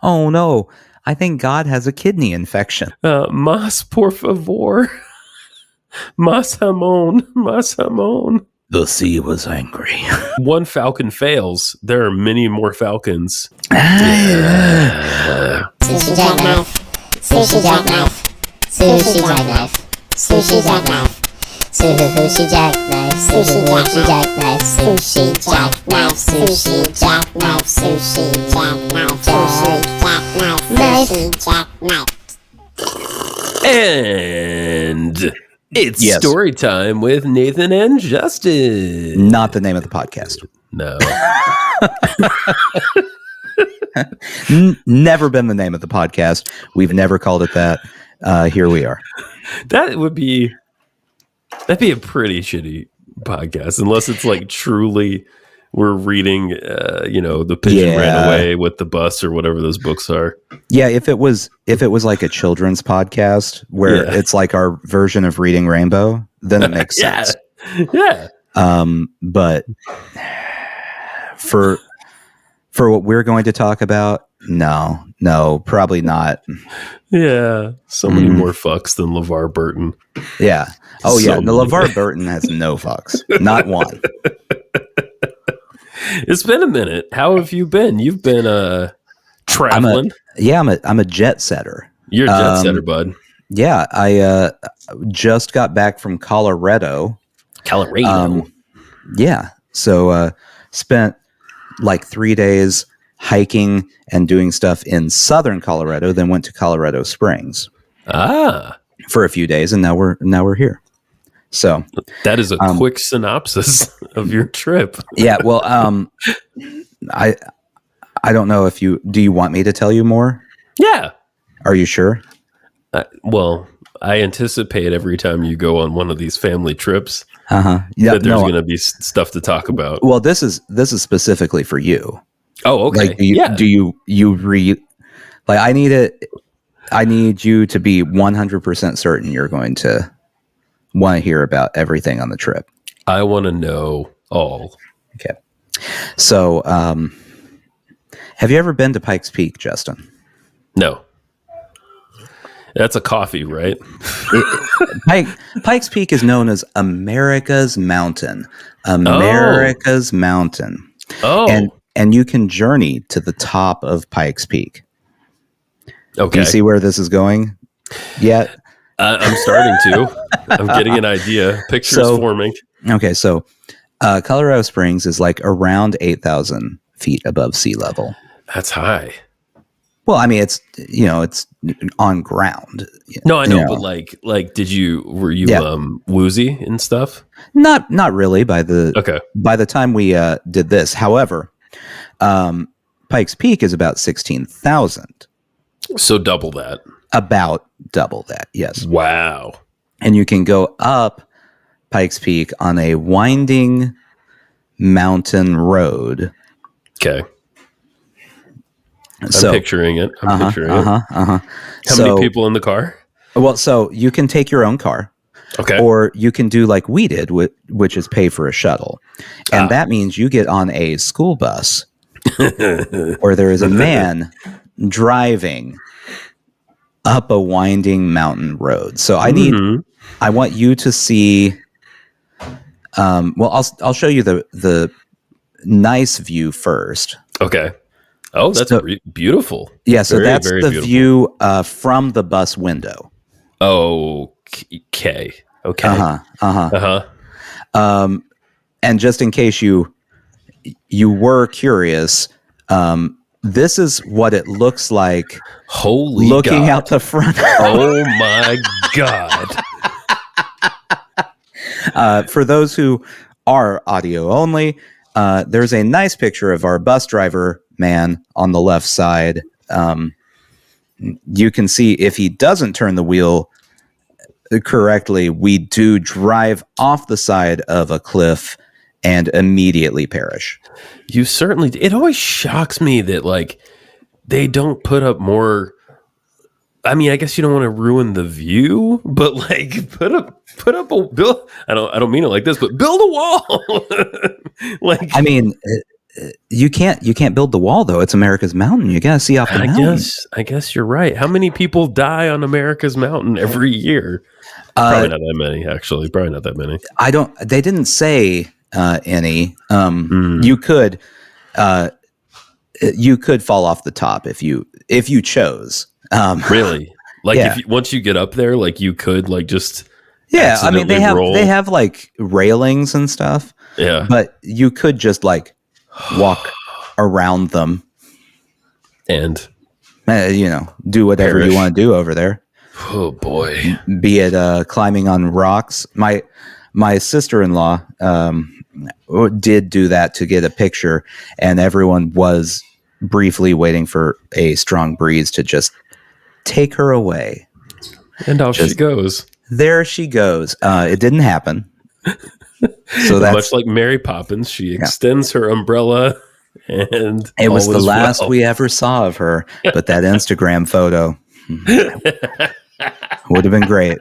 Oh no, I think God has a kidney infection. Mas por favor. Mas jamón. Mas jamón. The sea was angry. One falcon fails. There are many more falcons. Sushi jackknife. Sushi jackknife. Sushi jackknife. Sushi jackknife. Sushi jackknife. Sushi jackknife. Sushi jackknife. Sushi jackknife. Sushi jackknife. Sushi jackknife. And it's Yes. story time with Nathan and Justin. Not the name of the podcast. No. Never been the name of the podcast. We've never called it that. Here we are. That'd be a pretty shitty podcast unless it's like truly we're reading the pigeon ran away with the bus or whatever those books are. Yeah, if it was like a children's podcast where it's like our version of Reading Rainbow, then it makes sense. Yeah. But for what we're going to talk about, no, probably not. Yeah. So many more fucks than LeVar Burton. Yeah. Oh So yeah. The many. LeVar Burton has no fucks. Not one. It's been a minute. How have you been? You've been traveling. I'm a jet setter. You're a jet setter, bud. Yeah, I just got back from Colorado. Yeah. So spent like 3 days hiking and doing stuff in southern Colorado, then went to Colorado Springs for a few days, and now we're here. So that is a quick synopsis of your trip. Yeah, well, I don't know if do you want me to tell you more? Yeah. Are you sure? Well, I anticipate every time you go on one of these family trips Yeah, that there's going to be stuff to talk about. Well, this is specifically for you. Oh, okay. Like, do you read? Like, I need you to be 100% certain you're going to want to hear about everything on the trip. I want to know all. Okay. So, have you ever been to Pike's Peak, Justin? No. That's a coffee, right? Pike's Peak is known as America's Mountain. America's Mountain. Oh. And you can journey to the top of Pike's Peak. Okay. Do you see where this is going yet? I'm starting to. I'm getting an idea. Pictures forming. Okay, so Colorado Springs is like around 8,000 feet above sea level. That's high. Well, I mean, it's on ground. No, I know, but like, were you woozy and stuff? Not really by the time we did this. However, Pike's Peak is about 16,000. So double that. About double that, yes. Wow. And you can go up Pike's Peak on a winding mountain road. Okay. I'm picturing it. How many people in the car? Well, so you can take your own car. Okay. Or you can do like we did, which is pay for a shuttle. And that means you get on a school bus where there is a man driving up a winding mountain road. So I want you to see, I'll show you the nice view first. Okay. Oh, that's beautiful. Yeah. So very, that's very the beautiful view from the bus window. Okay. And just in case you were curious, this is what it looks like. Holy looking God. out the front. Oh my God. For those who are audio only, there's a nice picture of our bus driver man on the left side. You can see if he doesn't turn the wheel correctly, we do drive off the side of a cliff and immediately perish. You certainly. It always shocks me that like they don't put up more. I mean, I guess you don't want to ruin the view, but like put up a build. I don't mean it like this, but build a wall. Like, I mean, you can't build the wall though. It's America's mountain. You gotta see off the mountain. I guess you're right. How many people die on America's mountain every year? Probably not that many, actually. Probably not that many. They didn't say any. You could fall off the top if you chose. Really? Like yeah. once you get up there, like you could like just I mean they roll. have like railings and stuff. Yeah. But you could just like walk around them and do whatever you want to do over there. Oh boy. Be it climbing on rocks. My sister-in-law did do that to get a picture, and everyone was briefly waiting for a strong breeze to just take her away. And off she goes. There she goes. It didn't happen. So that's much like Mary Poppins. She extends her umbrella, and it was the last we ever saw of her. But that Instagram photo would have been great.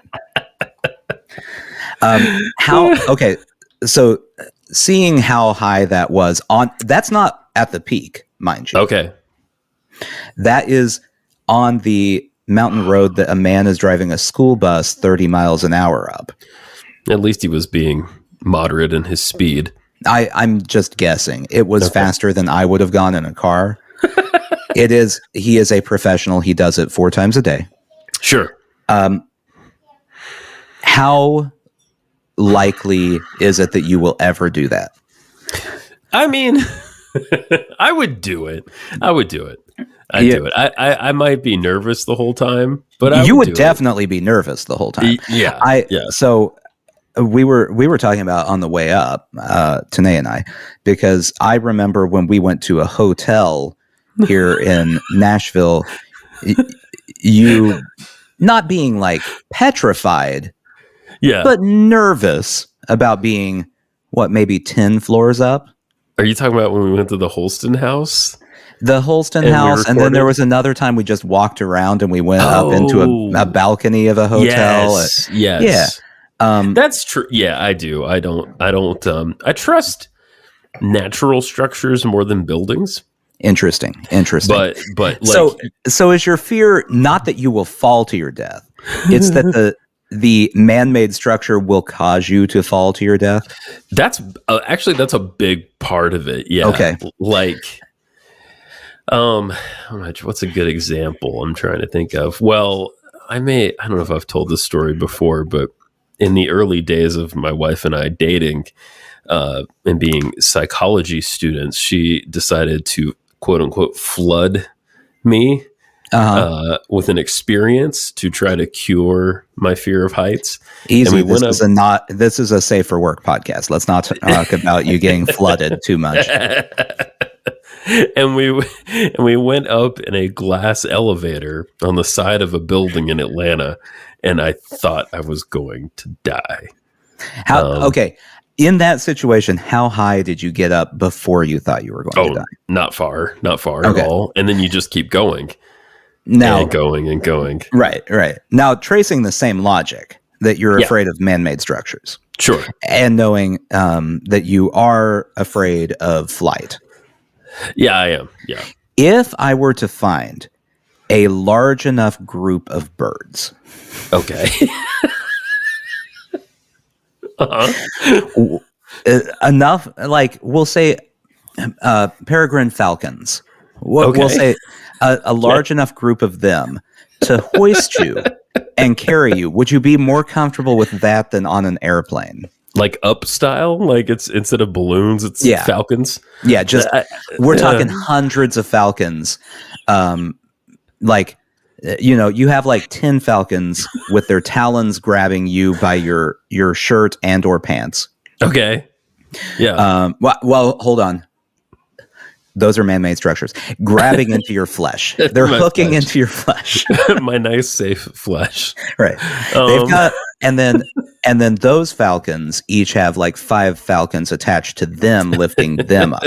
So seeing how high that was that's not at the peak, mind you. Okay. That is on the mountain road that a man is driving a school bus 30 miles an hour up. At least he was being moderate in his speed. I'm just guessing. It was faster than I would have gone in a car. He is a professional. He does it 4 times a day. Sure. How likely is it that you will ever do that? I mean, I would do it. I'd do it. I might be nervous the whole time, but you would definitely be nervous the whole time. Yeah. So we were talking about on the way up, Tanae and I, because I remember when we went to a hotel here in Nashville, you not being like petrified, but nervous about being maybe 10 floors up. Are you talking about when we went to the Holston house? The Holston house, and then there was another time we just walked around and we went up into a balcony of a hotel. Yes. Yeah. That's true. Yeah, I do. I don't. I trust natural structures more than buildings. Interesting. But like, so is your fear not that you will fall to your death? It's that the man-made structure will cause you to fall to your death? That's actually that's a big part of it. Yeah. Okay. Like, what's a good example I'm trying to think of? Well, I don't know if I've told this story before, but in the early days of my wife and I dating, and being psychology students, she decided to quote unquote flood me with an experience to try to cure my fear of heights. Easy. This is a safe for work podcast. Let's not talk about you getting flooded too much. And we went up in a glass elevator on the side of a building in Atlanta, and I thought I was going to die. Okay. In that situation, how high did you get up before you thought you were going to die? Not far at all. And then you just keep going. And going. Right. Now, tracing the same logic that you're afraid of man-made structures. Sure. And knowing that you are afraid of flight. Yeah, I am. Yeah. If I were to find a large enough group of birds. Okay. Enough, like we'll say peregrine falcons. We'll say a large enough group of them to hoist you and carry you. Would you be more comfortable with that than on an airplane? Like up style? Like it's instead of balloons, it's falcons? Yeah, just we're talking hundreds of falcons. You have like 10 falcons with their talons grabbing you by your shirt and or pants. Okay. Yeah. Well, hold on. Those are man-made structures. Grabbing into your flesh. They're hooking flesh. into your flesh. My nice, safe flesh. Right. They've got, and then those falcons each have like 5 falcons attached to them, lifting them up.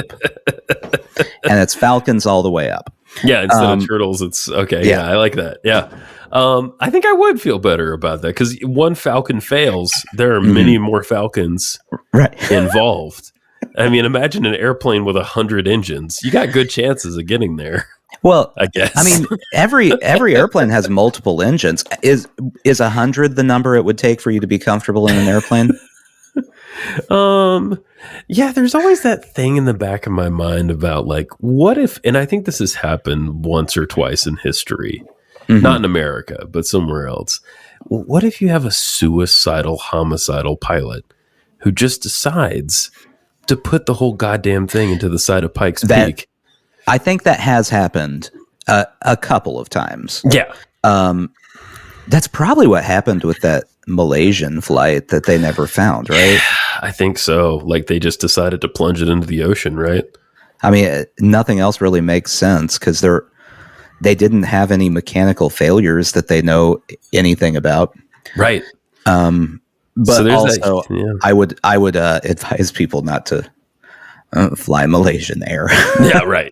And it's falcons all the way up. Yeah, instead of turtles, it's okay. Yeah, I like that. Yeah. I think I would feel better about that because one falcon fails, there are many more falcons involved. I mean, imagine an airplane with 100 engines. You got good chances of getting there. Well, I guess. I mean, every airplane has multiple engines. Is 100 the number it would take for you to be comfortable in an airplane? Yeah, there's always that thing in the back of my mind about like, what if, and I think this has happened once or twice in history, not in America, but somewhere else. What if you have a suicidal, homicidal pilot who just decides to put the whole goddamn thing into the side of Pike's Peak? I think that has happened a couple of times. Yeah. That's probably what happened with that Malaysian flight that they never found, right? I think so. Like they just decided to plunge it into the ocean, right? I mean, nothing else really makes sense because they didn't have any mechanical failures that they know anything about, right? But so also, I would advise people not to fly Malaysian Air. Yeah, right.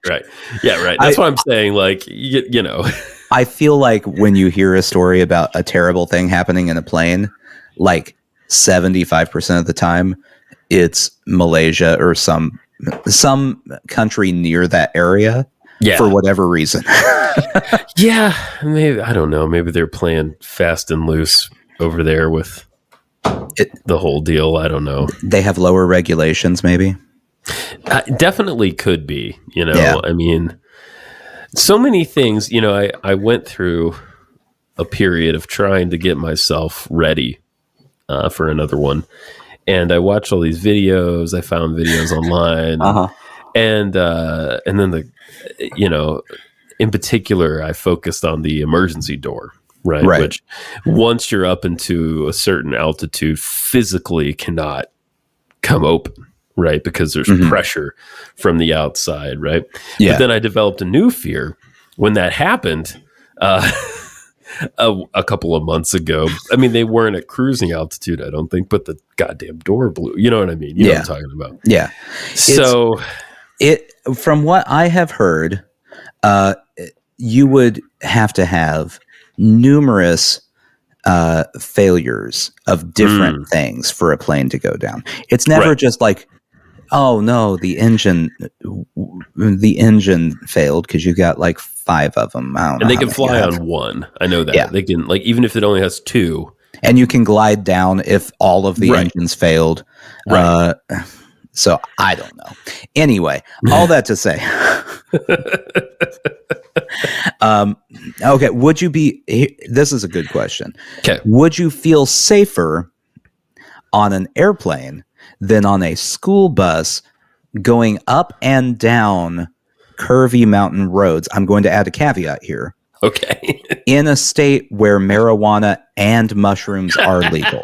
That's what I'm saying. Like, you know. I feel like when you hear a story about a terrible thing happening in a plane, like 75% of the time, it's Malaysia or some country near that area for whatever reason. Yeah, maybe, I don't know. Maybe they're playing fast and loose over there with the whole deal. I don't know. They have lower regulations, maybe. Definitely could be. You know, I mean, so many things. You know, I went through a period of trying to get myself ready for another one, and I watched all these videos. I found videos online, and then in particular, I focused on the emergency door. Right. Which once you're up into a certain altitude, physically cannot come open. Right. Because there's pressure from the outside. Right. Yeah. But then I developed a new fear when that happened a couple of months ago. I mean, they weren't at cruising altitude, I don't think, but the goddamn door blew. You know what I mean? You know what I'm talking about. Yeah. So from what I have heard, you would have to have numerous failures of different things for a plane to go down. It's never just like, oh no, the engine failed because you got like 5 of them. I don't know. And they can fly on one. I know that. They can, like, even if it only has 2. And you can glide down if all of the engines failed. Right. So I don't know. Anyway, all that to say. Okay. Would you be, this is a good question. Okay. Would you feel safer on an airplane than on a school bus going up and down curvy mountain roads? I'm going to add a caveat here. Okay. In a state where marijuana and mushrooms are legal.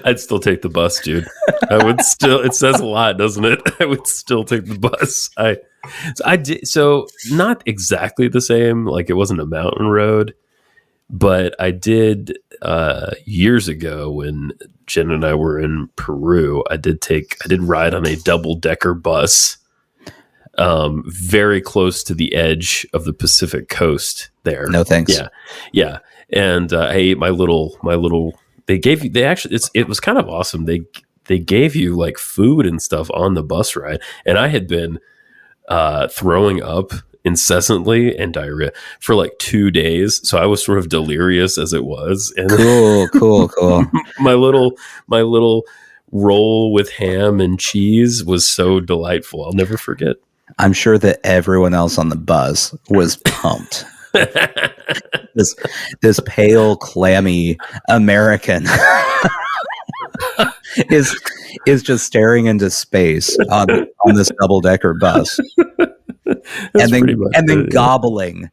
I'd still take the bus, dude. I would still, it says a lot, doesn't it? I would still take the bus. I did, so not exactly the same, like it wasn't a mountain road, but I did years ago when Jen and I were in Peru, I did ride on a double-decker bus very close to the edge of the Pacific coast there. No thanks. Yeah. And I ate my little it was kind of awesome. They gave you like food and stuff on the bus ride, and I had been throwing up incessantly and diarrhea for like 2 days, so I was sort of delirious as it was. And cool. my little roll with ham and cheese was so delightful. I'll never forget. I'm sure that everyone else on the bus was pumped. This pale, clammy American is just staring into space on this double-decker bus, and then gobbling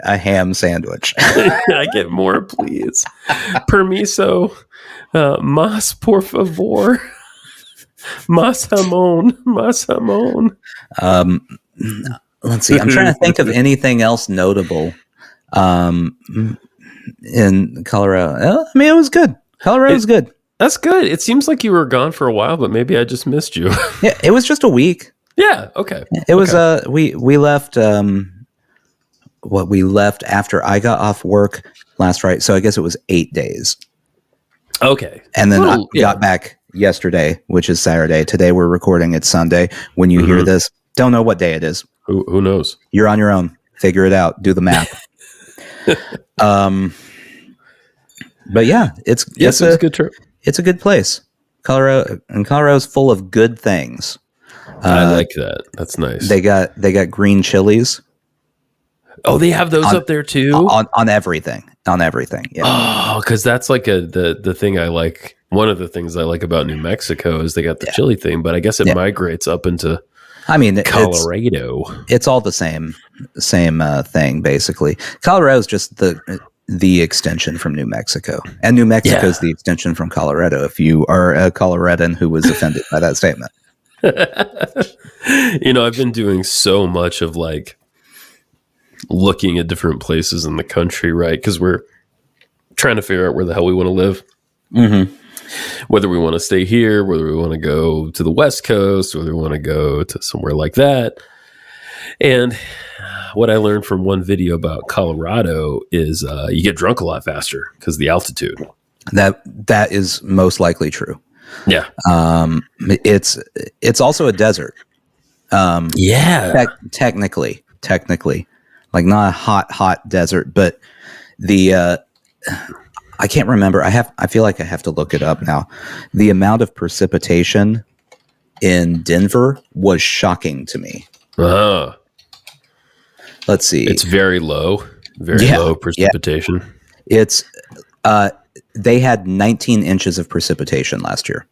a ham sandwich. I get more, please. Permiso, mas por favor, mas jamón. Let's see. I'm trying to think of anything else notable in Colorado. I mean, it was good. Colorado's good. That's good. It seems like you were gone for a while, but maybe I just missed you. Yeah, it was just a week. Yeah. Okay. It was. We left. We left after I got off work last Friday, so I guess it was 8 days. Okay. And then I got yesterday, which is Saturday. Today we're recording. It's Sunday. When you hear this, don't know what day it is. Who knows? You're on your own. Figure it out. Do the math. But yeah, it's a good trip. It's a good place. Colorado's full of good things. I like that. That's nice. They got green chilies. Oh, they have those up there too? On everything. On everything. Yeah. Oh, because that's like the thing I like. One of the things I like about New Mexico is they got the chili thing, but I guess it migrates up into Colorado. It's all the same thing, basically. Colorado is just the extension from New Mexico. And New Mexico is the extension from Colorado, if you are a Coloradan who was offended by that statement. I've been doing so much of like looking at different places in the country, right? Because we're trying to figure out where the hell we want to live. Mm-hmm. Whether we want to stay here, whether we want to go to the West Coast, whether we want to go to somewhere like that. And what I learned from one video about Colorado is you get drunk a lot faster because of the altitude. That is most likely true. Yeah. It's also a desert. Technically, like not a hot desert, but I can't remember. I feel like I have to look it up now. The amount of precipitation in Denver was shocking to me. Let's see. It's very low precipitation. Yeah. It's they had 19 inches of precipitation last year.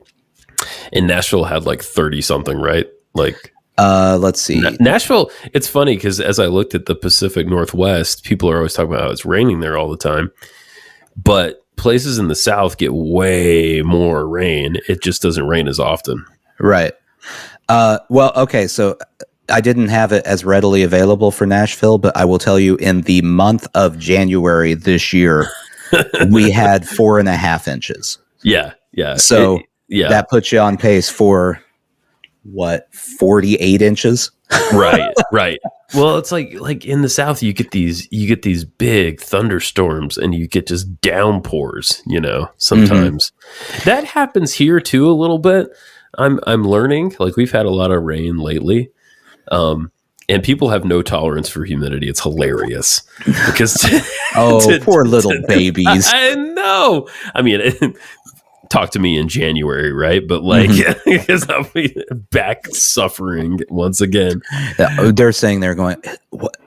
And Nashville had like 30 something, right? Like let's see. Nashville, it's funny because as I looked at the Pacific Northwest, people are always talking about how it's raining there all the time. But places in the South get way more rain. It just doesn't rain as often. Right. Well, okay. So I didn't have it as readily available for Nashville, but I will tell you in the month of January this year, we had 4.5 inches. Yeah. Yeah. So that puts you on pace for 48 inches? Right. Well, it's like in the South, you get these big thunderstorms and you get just downpours, sometimes. That happens here too a little bit. I'm learning, like we've had a lot of rain lately. And people have no tolerance for humidity. It's hilarious because poor little babies. I know. I mean, talk to me in January, right? But like, because I'll be back suffering once again. They're saying they're going,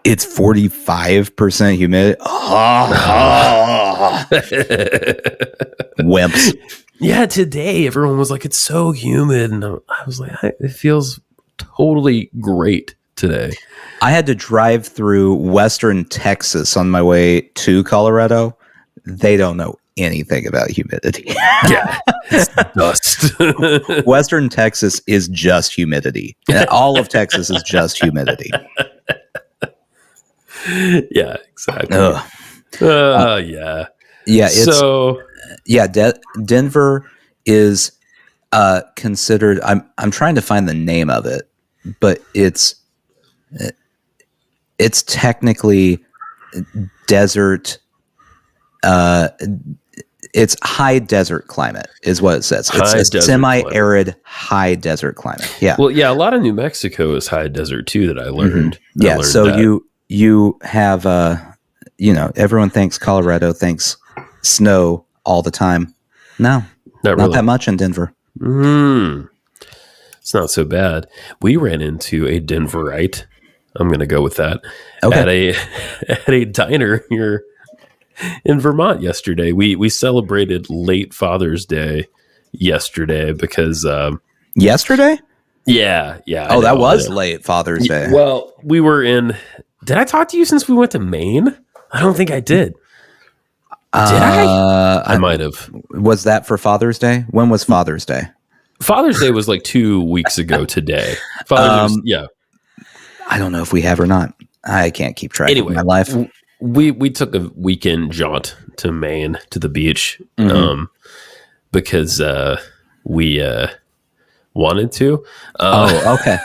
it's 45% humidity. Wimps. Yeah, today everyone was like, it's so humid. And I was like, it feels totally great today. I had to drive through Western Texas on my way to Colorado. They don't know anything about humidity. Yeah, it's dust. Western Texas is just humidity. All of Texas is just humidity. Yeah, exactly. Yeah. Denver is considered. I'm trying to find the name of it, but it's technically desert. It's high desert climate is what it says. It's a semi-arid high desert climate. Yeah. Well, yeah, a lot of New Mexico is high desert too that I learned. Yeah. So you have everyone thinks Colorado thinks snow all the time. No, not that much in Denver. It's not so bad. We ran into a Denverite. I'm going to go with that. Okay. At a diner here in Vermont yesterday. We celebrated late Father's Day yesterday because yesterday? Yeah. Oh, that was late Father's Day. Well, we were in. Did I talk to you since we went to Maine? I don't think I did. Did I? I might have. Was that for Father's Day? When was Father's Day? Father's Day was like 2 weeks ago today. Father's Day yeah. I don't know if we have or not. I can't keep track of my life. We took a weekend jaunt to Maine, to the beach, because we wanted to. Okay.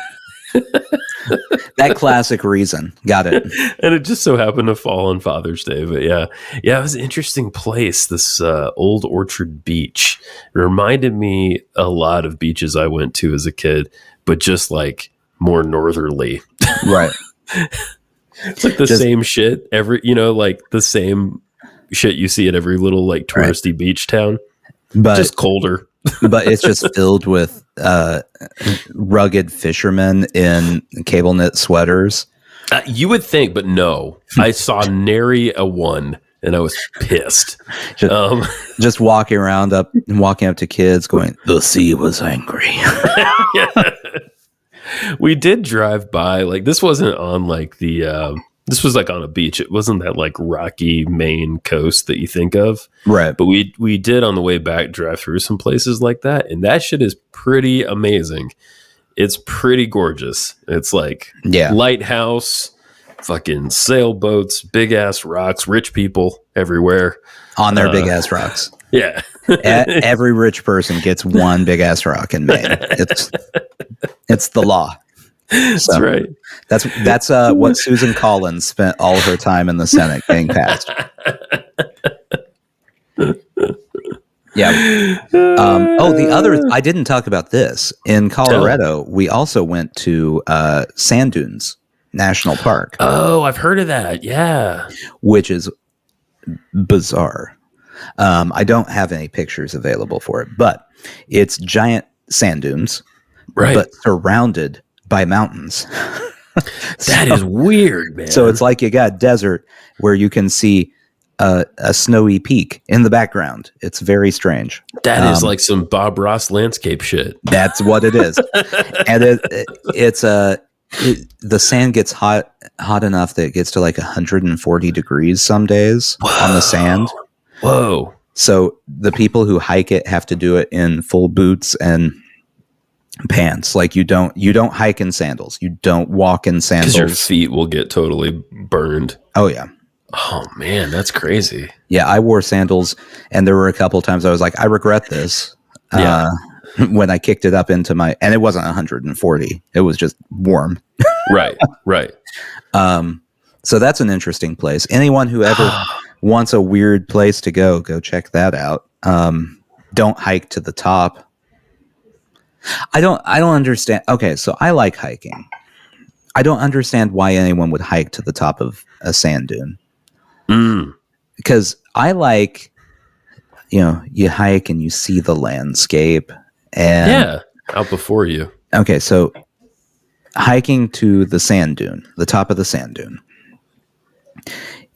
That classic reason. Got it. And it just so happened to fall on Father's Day. But yeah, it was an interesting place. This Old Orchard Beach. It reminded me a lot of beaches I went to as a kid, but just like more northerly. Right. It's like the same shit like the same shit you see at every little like touristy beach town, but just colder. But it's just filled with rugged fishermen in cable knit sweaters. You would think, but no. I saw nary a one, and I was pissed. Just walking up to kids going, "The sea was angry." We did drive by, like, this wasn't on like this was like on a beach. It wasn't that like rocky Maine coast that you think of. Right. But we did on the way back drive through some places like that. And that shit is pretty amazing. It's pretty gorgeous. It's like lighthouse, fucking sailboats, big ass rocks, rich people everywhere. On their big ass rocks. Yeah. Every rich person gets one big ass rock in Maine. It's the law. That's right. That's what Susan Collins spent all her time in the Senate getting passed. Yeah. I didn't talk about this. In Colorado, we also went to Sand Dunes National Park. Oh, I've heard of that. Yeah. Which is bizarre. I don't have any pictures available for it, but it's giant sand dunes, right? But surrounded by mountains. That is weird, man. So it's like you got desert where you can see a snowy peak in the background. It's very strange. That is like some Bob Ross landscape shit. That's what it is. And the sand gets hot enough that it gets to like 140 degrees some days on the sand. Whoa. So the people who hike it have to do it in full boots and pants. Like you don't hike in sandals. You don't walk in sandals. 'Cause your feet will get totally burned. Oh yeah. Oh man, that's crazy. Yeah, I wore sandals and there were a couple of times I was like, I regret this. Yeah. When I kicked it up into and it wasn't 140. It was just warm. Right. So that's an interesting place. Anyone who ever wants a weird place to go check that out. Don't hike to the top. I don't understand. Okay, so I like hiking. I don't understand why anyone would hike to the top of a sand dune. Because I like, you hike and you see the landscape and out before you. Okay, so hiking to the sand dune, the top of the sand dune,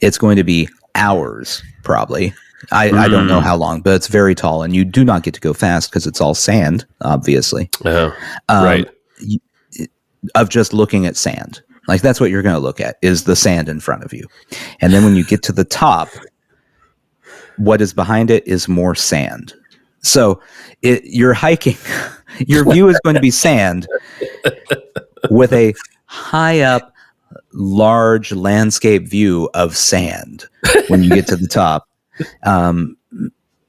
it's going to be hours probably. I don't know how long, but it's very tall and you do not get to go fast because it's all sand, obviously. Right. Of just looking at sand. Like that's what you're going to look at is the sand in front of you. And then when you get to the top, what is behind it is more sand. So you're hiking, your view is going to be sand with a high up, large landscape view of sand when you get to the top.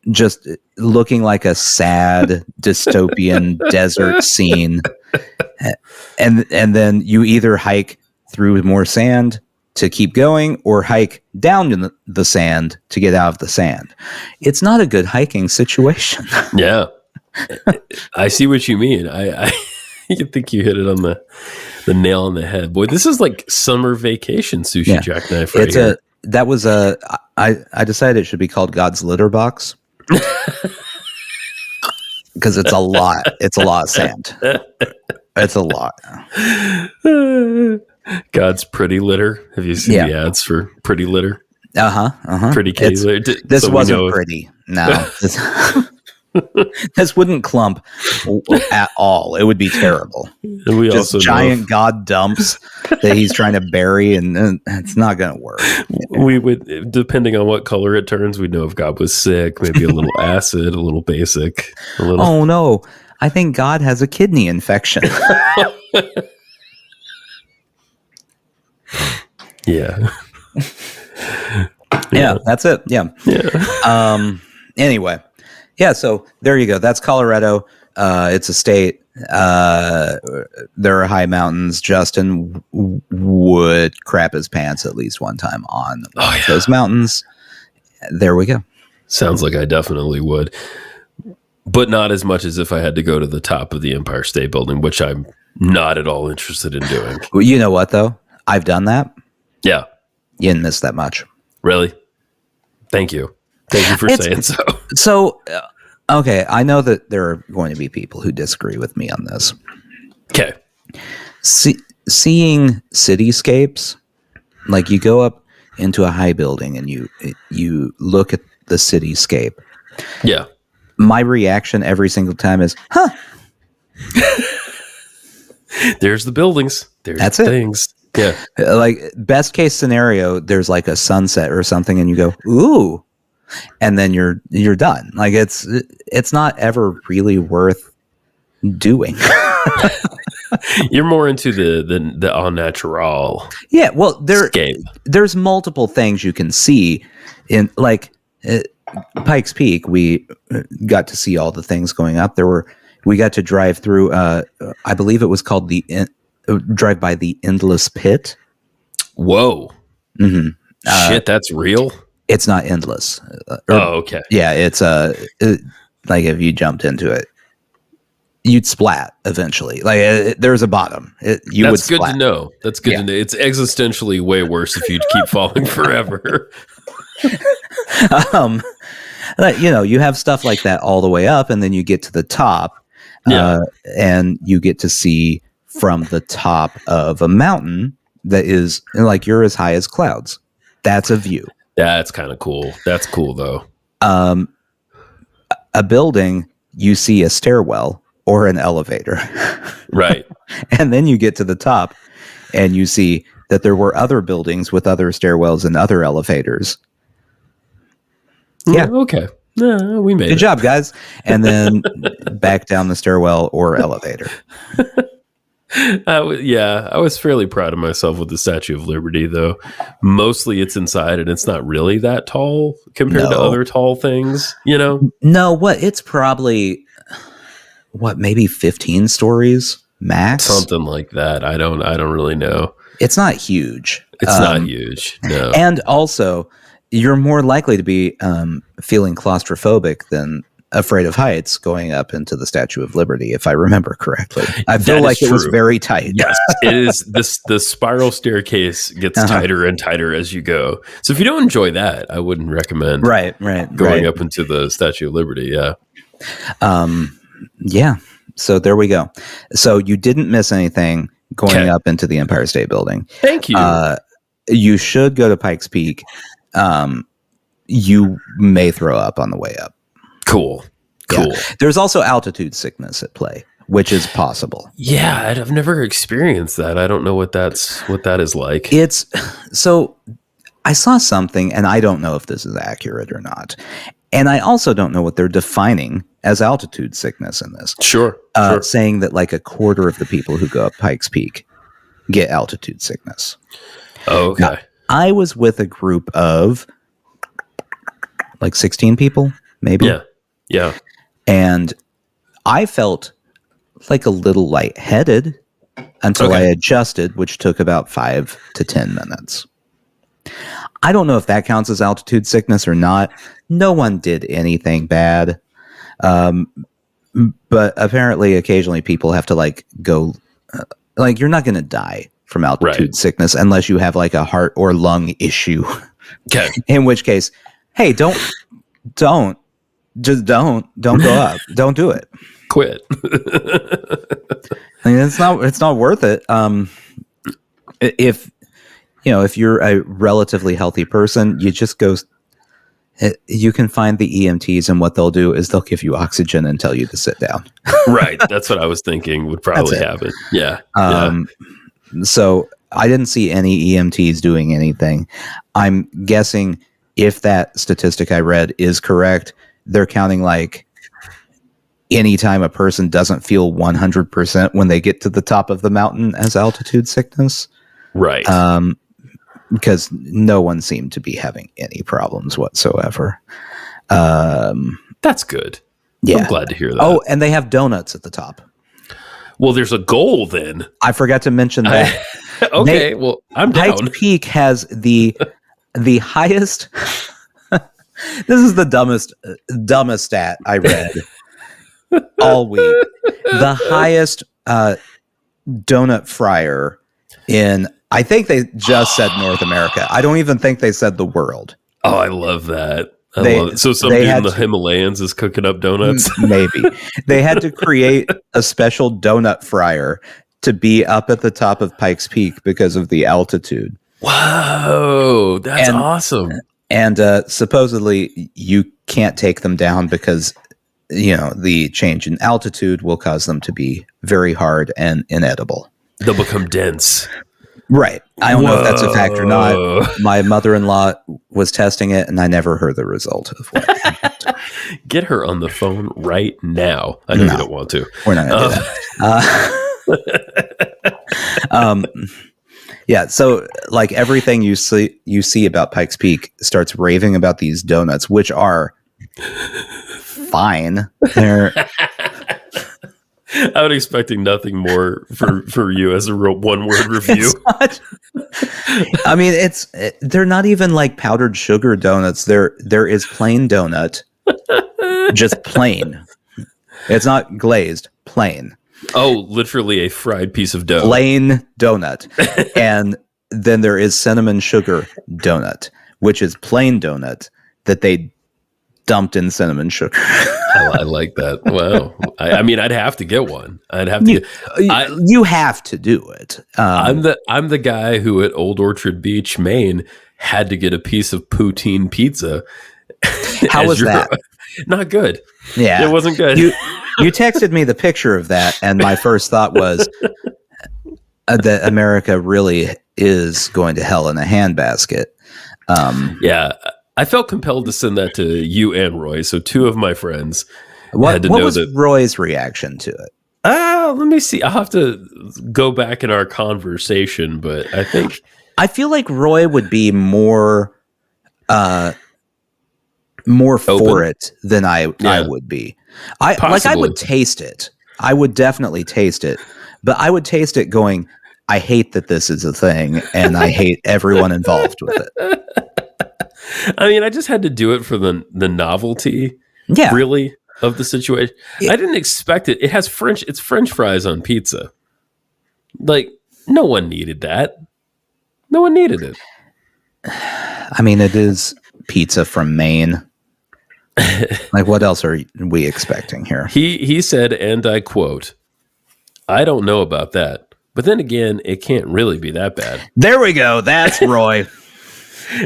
Just looking like a sad dystopian desert scene. And then you either hike through more sand to keep going or hike down in the sand to get out of the sand. It's not a good hiking situation. Yeah. I see what you mean. I think you hit it on the nail on the head. Boy, this is like summer vacation sushi jackknife right here. I decided it should be called God's litter box. Because it's a lot. It's a lot of sand. It's a lot. God's pretty litter. Have you seen the ads for pretty litter? Pretty kitty litter. This wasn't pretty. No. This wouldn't clump at all. It would be terrible. And we just also giant God dumps that he's trying to bury, and it's not going to work. We would, depending on what color it turns, we'd know if God was sick. Maybe a little acid, a little basic. Oh no! I think God has a kidney infection. Yeah. Yeah, that's it. Yeah. Anyway. Yeah, so there you go. That's Colorado. It's a state. There are high mountains. Justin would crap his pants at least one time on those mountains. There we go. Sounds like I definitely would. But not as much as if I had to go to the top of the Empire State Building, which I'm not at all interested in doing. Well, you know what, though? I've done that. Yeah. You didn't miss that much. Really? Thank you. Thank you for saying so. So, okay, I know that there are going to be people who disagree with me on this. Okay. Seeing cityscapes, like you go up into a high building and you look at the cityscape. Yeah. My reaction every single time is, huh. There's the buildings. There's That's the it. things. Yeah. Like best case scenario, there's like a sunset or something and you go, ooh, and then you're done. Like it's not ever really worth doing. You're more into the all natural. Yeah, well, Escape. There's multiple things you can see in like Pike's Peak. We got to see all the things going up. We got to drive through. I believe it was called drive by the Endless Pit. Whoa! Mm-hmm. Shit, that's real. It's not endless. Okay. Yeah, it's like if you jumped into it, you'd splat eventually. Like there's a bottom. Would That's good splat. to know. That's good to know. It's existentially way worse if you keep falling forever. You have stuff like that all the way up, and then you get to the top, and you get to see from the top of a mountain that is like you're as high as clouds. That's a view. That's kind of cool. That's cool though. A building, you see a stairwell or an elevator. Right. And then you get to the top and you see that there were other buildings with other stairwells and other elevators. Yeah. Okay. No, we made it. Good job, guys. And then back down the stairwell or elevator. I was fairly proud of myself with the Statue of Liberty, though. Mostly it's inside and it's not really that tall compared to other tall things, you know? No, it's probably, maybe 15 stories max? Something like that. I don't really know. It's not huge. It's not huge, no. And also, you're more likely to be feeling claustrophobic than afraid of heights going up into the Statue of Liberty, if I remember correctly. I feel like it was very tight. Yes, it is. The spiral staircase gets tighter and tighter as you go. So if you don't enjoy that, I wouldn't recommend going up into the Statue of Liberty. Yeah. Yeah. So there we go. So you didn't miss anything going up into the Empire State Building. Thank you. You should go to Pike's Peak. You may throw up on the way up. Cool. Yeah. There's also altitude sickness at play, which is possible. Yeah, I've never experienced that. I don't know what that is like. So I saw something, and I don't know if this is accurate or not. And I also don't know what they're defining as altitude sickness in this. Sure. Saying that like a quarter of the people who go up Pike's Peak get altitude sickness. Oh, okay. Now, I was with a group of like 16 people, maybe. Yeah. And I felt like a little lightheaded until I adjusted, which took about 5 to 10 minutes. I don't know if that counts as altitude sickness or not. No one did anything bad. But apparently occasionally people have to like go, like you're not going to die from altitude sickness unless you have like a heart or lung issue. Okay. In which case, hey, don't go up. Don't do it. Quit. I mean, it's not worth it. If you're a relatively healthy person, you just go. You can find the EMTs, and what they'll do is they'll give you oxygen and tell you to sit down. Right. That's what I was thinking would probably happen. Yeah. So I didn't see any EMTs doing anything. I'm guessing if that statistic I read is correct, they're counting like anytime a person doesn't feel 100% when they get to the top of the mountain as altitude sickness. Right. Because no one seemed to be having any problems whatsoever. That's good. Yeah. I'm glad to hear that. Oh, and they have donuts at the top. Well, there's a goal then. I forgot to mention that. Okay, well, I'm Pike's down. Peak has the highest. This is the dumbest stat I read all week. The highest donut fryer in, I think they just said North America. I don't even think they said the world. Oh, I love that. I love it. So some dude in the Himalayas is cooking up donuts? Maybe. They had to create a special donut fryer to be up at the top of Pike's Peak because of the altitude. Whoa, that's awesome. And supposedly you can't take them down because, the change in altitude will cause them to be very hard and inedible. They'll become dense. Right. I don't know if that's a fact or not. My mother-in-law was testing it, and I never heard the result of what happened. Get her on the phone right now. I know you don't want to. We're not going to do that. Yeah, so like everything you see about Pike's Peak starts raving about these donuts, which are fine. They're I was expecting nothing more for you as a real one-word review. I mean, they're not even like powdered sugar donuts. There is plain donut, just plain. It's not glazed, plain. Oh, literally a fried piece of dough. Plain donut. And then there is cinnamon sugar donut, which is plain donut that they dumped in cinnamon sugar. I like that. Wow. I mean, I'd have to get one. I'd have to. You have to do it. I'm the guy who at Old Orchard Beach, Maine, had to get a piece of poutine pizza. How was that? Not good. Yeah, it wasn't good. You texted me the picture of that, and my first thought was that America really is going to hell in a handbasket. Yeah. I felt compelled to send that to you and Roy. So two of my friends had to know was that. Roy's reaction to it? Let me see. I'll have to go back in our conversation, but I feel like Roy would be more for it than I would be. I would taste it. I would definitely taste it, but I would taste it going, I hate that this is a thing, and I hate everyone involved with it. I mean, I just had to do it for the novelty, really, of the situation. I didn't expect it. It has it's French fries on pizza. Like, no one needed that. No one needed it. I mean, it is pizza from Maine. Like, what else are we expecting here? He said, and I quote, "I don't know about that, but then again, it can't really be that bad." There we go. That's Roy.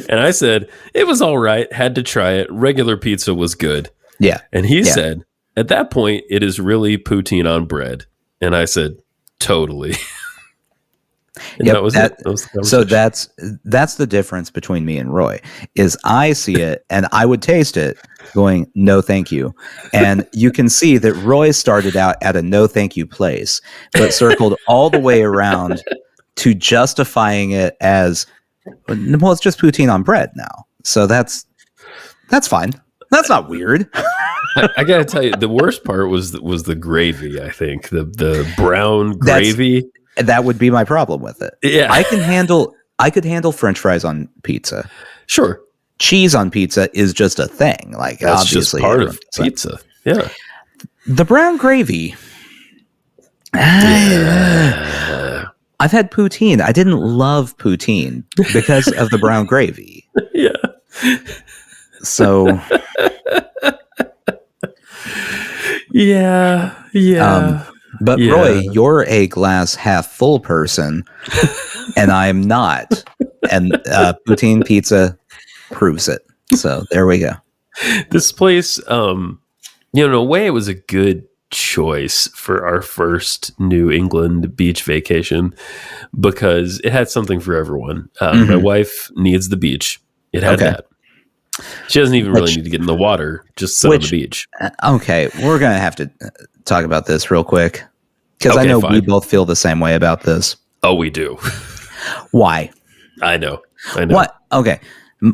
And I said, it was all right. Had to try it. Regular pizza was good. Yeah. And he said, at that point, it is really poutine on bread. And I said, totally. And that was it. That was the so that's the difference between me and Roy is I see it and I would taste it going, no, thank you. And you can see that Roy started out at a no, thank you place, but circled all the way around to justifying it as, well, it's just poutine on bread now. So that's fine. That's not weird. I gotta tell you, the worst part was the gravy. I think the brown gravy. That would be my problem with it. Yeah, I could handle French fries on pizza. Sure, cheese on pizza is just a thing. Like that's obviously just part of pizza. Yeah, the brown gravy. I've had poutine. I didn't love poutine because of the brown gravy. Yeah. So. Yeah. But Roy, you're a glass half full person, and I'm not. And poutine pizza proves it. So there we go. This place, in a way, it was a good choice for our first New England beach vacation because it had something for everyone. My wife needs the beach. It had that. She doesn't even really need to get in the water, just sit on the beach. Okay, we're going to have to talk about this real quick because I know we both feel the same way about this. Oh, we do. Why? I know. What? Okay,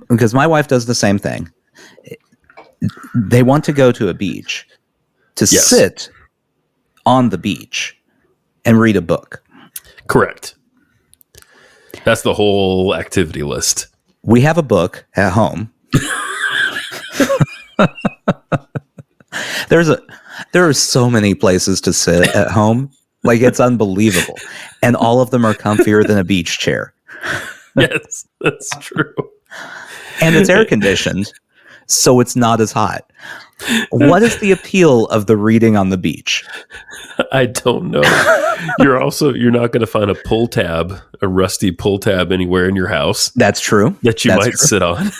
because my wife does the same thing. They want to go to a beach, to sit on the beach and read a book. Correct. That's the whole activity list. We have a book at home. There are so many places to sit at home. Like, it's unbelievable. And all of them are comfier than a beach chair. Yes, that's true. And it's air conditioned, so it's not as hot. What is the appeal of the reading on the beach? I don't know. You're not going to find a rusty pull tab anywhere in your house. That's true. That you might sit on.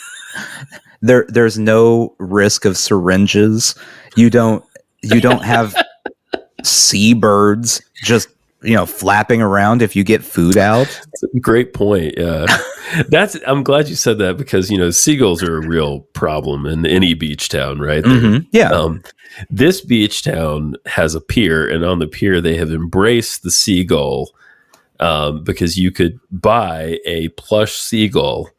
There's no risk of syringes. You don't have seabirds just flapping around if you get food out. That's a great point. Yeah. I'm glad you said that, because seagulls are a real problem in any beach town, right? Mm-hmm. Yeah. This beach town has a pier, and on the pier they have embraced the seagull, because you could buy a plush seagull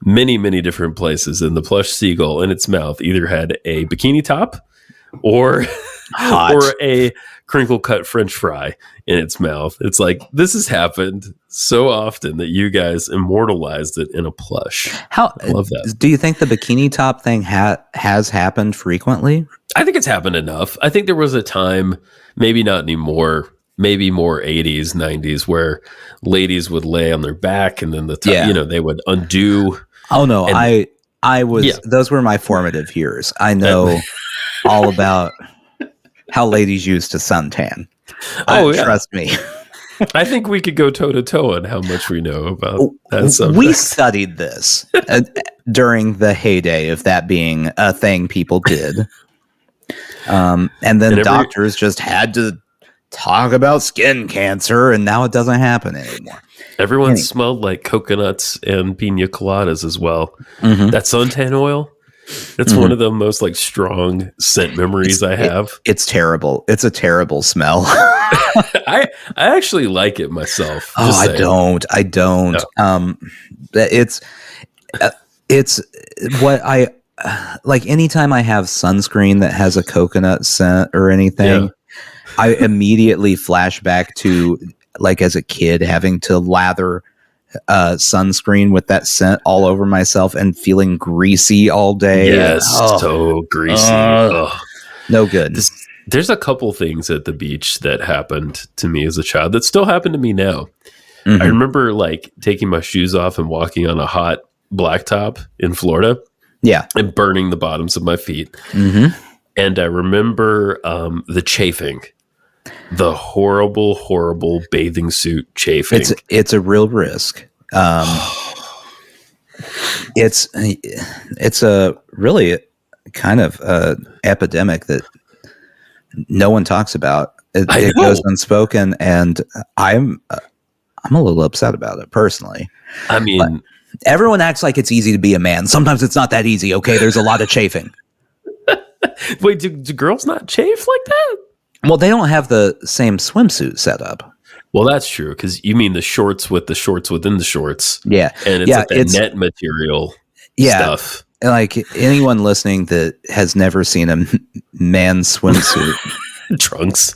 many, many different places, and the plush seagull in its mouth either had a bikini top or a crinkle cut French fry in its mouth. It's like, this has happened so often that you guys immortalized it in a plush. I love that. Do you think the bikini top thing has happened frequently? I think it's happened enough. I think there was a time, maybe not anymore, maybe more 80s, 90s, where ladies would lay on their back and then the top, they would undo. Oh no, I was, those were my formative years. I know all about how ladies used to suntan. Trust me. I think we could go toe to toe on how much we know about that subject. We studied this during the heyday of that being a thing people did. And then doctors just had to talk about skin cancer, and now it doesn't happen anymore. Everyone smelled like coconuts and pina coladas as well. Mm-hmm. That suntan oil, that's one of the most strong scent memories I have. It's terrible. It's a terrible smell. I actually like it myself. I don't. No. It's what I like. Anytime I have sunscreen that has a coconut scent or anything, I immediately flash back to as a kid having to lather sunscreen with that scent all over myself and feeling greasy all day. Yes, so greasy. No good. There's a couple things at the beach that happened to me as a child that still happen to me now. Mm-hmm. I remember taking my shoes off and walking on a hot blacktop in Florida. Yeah. And burning the bottoms of my feet. Mm-hmm. And I remember the chafing. The horrible, horrible bathing suit chafing. It's a real risk. It's a really kind of epidemic that no one talks about. It goes unspoken, and I'm a little upset about it personally. I mean, but everyone acts like it's easy to be a man. Sometimes it's not that easy. Okay, there's a lot of chafing. Wait, do girls not chafe like that? Well, they don't have the same swimsuit setup. Well, that's true, because you mean the shorts with the shorts within the shorts. Yeah. And it's net material stuff. Like anyone listening that has never seen a man's swimsuit. Trunks.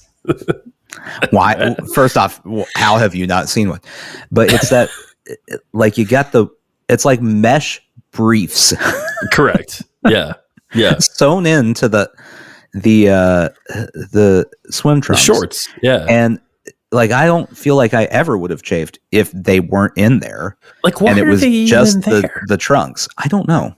Why? First off, how have you not seen one? But it's that, you got it's like mesh briefs. Correct. Yeah. Yeah. Sewn into the swim trunks, the shorts, and I don't feel like I ever would have chafed if they weren't in there. Why and it was are they just even there? the trunks. I don't know.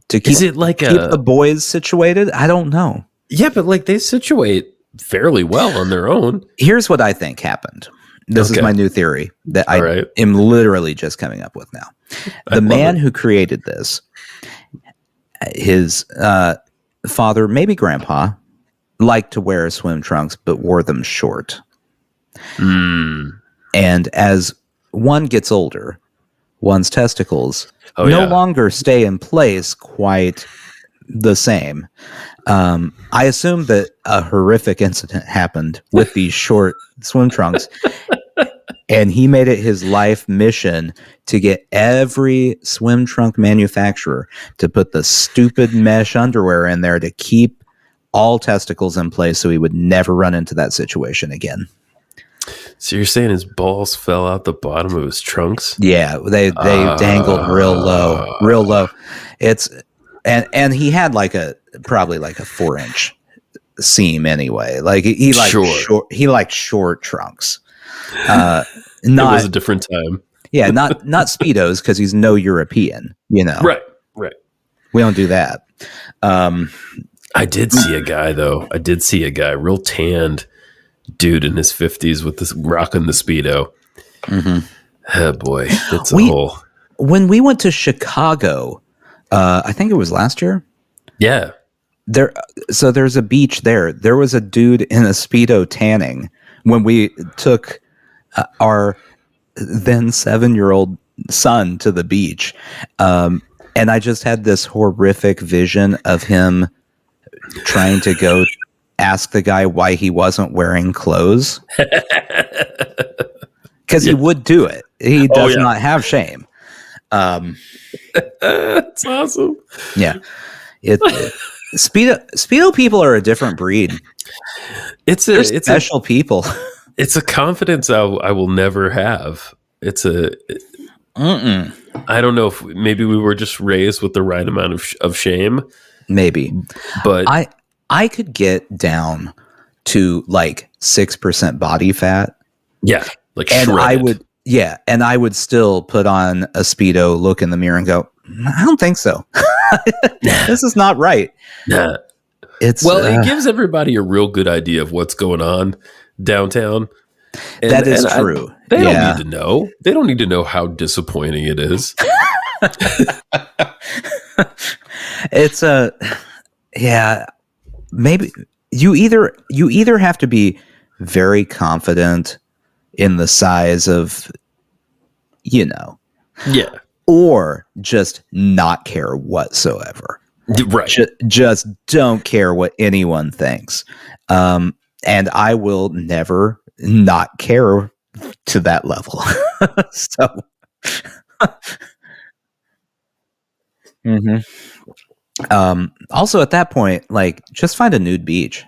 To keep, is it keep the boys situated? I don't know. Yeah, but they situate fairly well on their own. Here's what I think happened. This is my new theory that I am literally just coming up with now. The man who created this, his father, maybe grandpa, liked to wear swim trunks, but wore them short. And as one gets older, one's testicles no longer stay in place quite the same. I assume that a horrific incident happened with these short swim trunks, and he made it his life mission to get every swim trunk manufacturer to put the stupid mesh underwear in there to keep all testicles in place so he would never run into that situation again. So you're saying his balls fell out the bottom of his trunks? Yeah, they dangled real low. It's and he had probably like a 4-inch seam anyway. Like he liked short trunks. It was a different time. Yeah, not Speedos because he's no European, Right. We don't do that. I did see a guy though. Real tanned dude in his 50s with this rocking the Speedo. Mm-hmm. Oh boy, it's a whole. When we went to Chicago, I think it was last year. Yeah. There's a beach there. There was a dude in a Speedo tanning when we took our then 7-year-old son to the beach. And I just had this horrific vision of him trying to go ask the guy why he wasn't wearing clothes. Because he would do it. He does not have shame. That's awesome. Yeah. Speedo people are a different breed. It's special people. It's a confidence I will never have. I don't know if maybe we were just raised with the right amount of shame. Maybe. But I could get down to like 6% body fat. Yeah. Like and shredded. I would still put on a Speedo, look in the mirror and go, I don't think so. This is not right. Nah. It gives everybody a real good idea of what's going on downtown. That is true. They don't need to know. They don't need to know how disappointing it is. It's maybe you either have to be very confident in the size of, or just not care whatsoever. Right. Just don't care what anyone thinks. And I will never not care to that level. So, also at that point, like, just find a nude beach.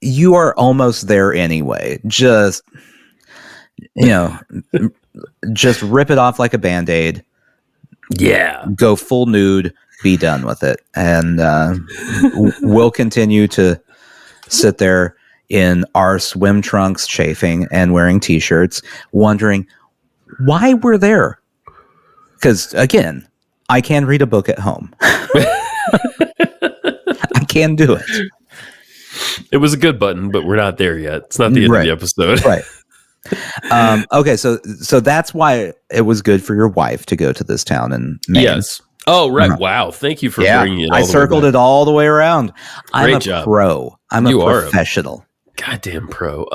You are almost there anyway. Just just rip it off like a Band-Aid. Yeah. Go full nude, be done with it. And we'll continue to sit there in our swim trunks, chafing and wearing t-shirts, wondering why we're there. Because, again, I can read a book at home. I can do it. It was a good button, but we're not there yet. It's not the end of the episode. Right. Okay, so that's why it was good for your wife to go to this town in Maine. Yes. Oh, right. Wow. Thank you for bringing it all I circled it all the way around. I'm a job. pro. I'm a professional. Goddamn pro.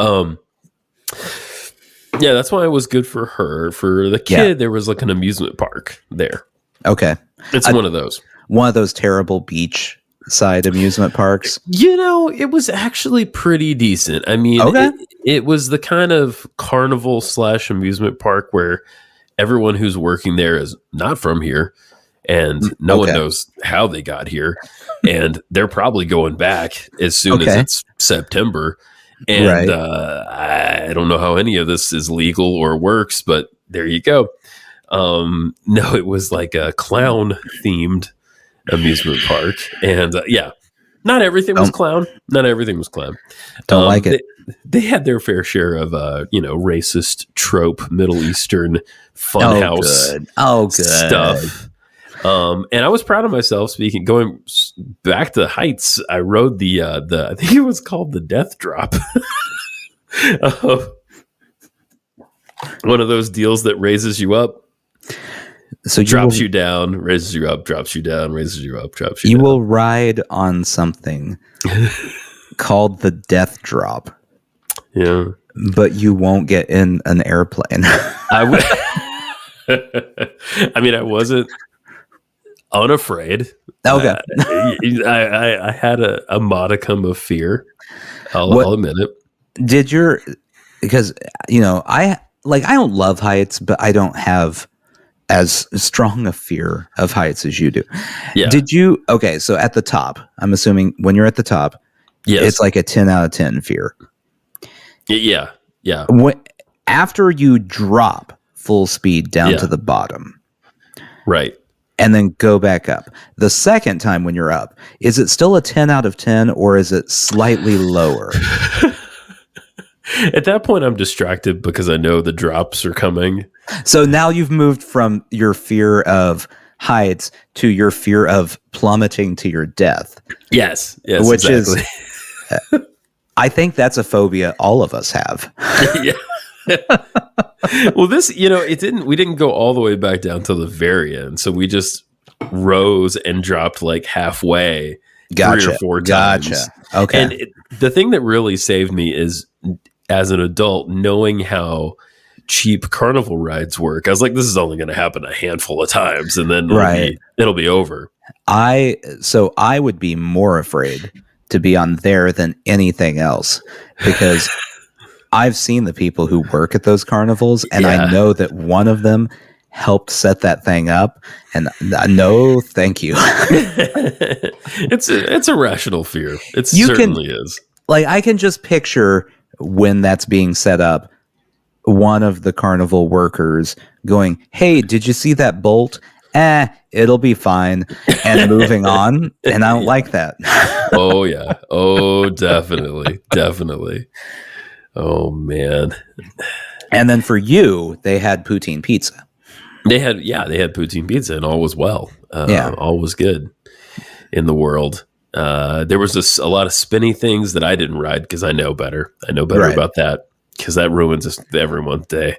Yeah, that's why it was good for her. For the kid, there was like an amusement park there. Okay. It's one of those. One of those terrible beach side amusement parks. It was actually pretty decent. I mean, it was the kind of carnival / amusement park where everyone who's working there is not from here, and no one knows how they got here, and they're probably going back as soon as it's September. And I don't know how any of this is legal or works, but there you go. No, it was like a clown themed amusement park, and not everything was clown. Don't like it. They had their fair share of racist trope Middle Eastern funhouse stuff. And I was proud of myself. Going back to the heights, I rode the I think it was called the Death Drop. One of those deals that raises you up. So drops you down, raises you up, drops you down, raises you up, drops you down. You will ride on something called the Death Drop. Yeah. But you won't get in an airplane. I mean, I wasn't unafraid. Okay. I had a modicum of fear. I'll admit it. Because I don't love heights, but I don't have as strong a fear of heights as you do. Yeah. Okay, so at the top, I'm assuming when you're at the top, Yes. it's like a 10 out of 10 fear. Yeah. Yeah. After you drop full speed down to the bottom, right, and then go back up, the second time when you're up, is it still a 10 out of 10 or is it slightly lower? At that point, I'm distracted because I know the drops are coming. So now you've moved from your fear of heights to your fear of plummeting to your death. Yes, which exactly. is, I think that's a phobia all of us have. Yeah. Well, this, we didn't go all the way back down to the very end. So we just rose and dropped like halfway 3 or 4 times. Okay. And the thing that really saved me is, as an adult, knowing how cheap carnival rides work. I was like, this is only going to happen a handful of times and then it'll be over. So I would be more afraid to be on there than anything else, because I've seen the people who work at those carnivals, and I know that one of them helped set that thing up, and no, thank you. It's a rational fear. It certainly is. Like, I can just picture when that's being set up, one of the carnival workers going, "Hey, did you see that bolt? It'll be fine," and moving on. And I don't like that. Oh yeah. Oh, definitely. Definitely. Oh man. And then for you, they had poutine pizza. They had poutine pizza, and all was well. All was good in the world. There was a lot of spinny things that I didn't ride because I know better. About that, because that ruins everyone's day.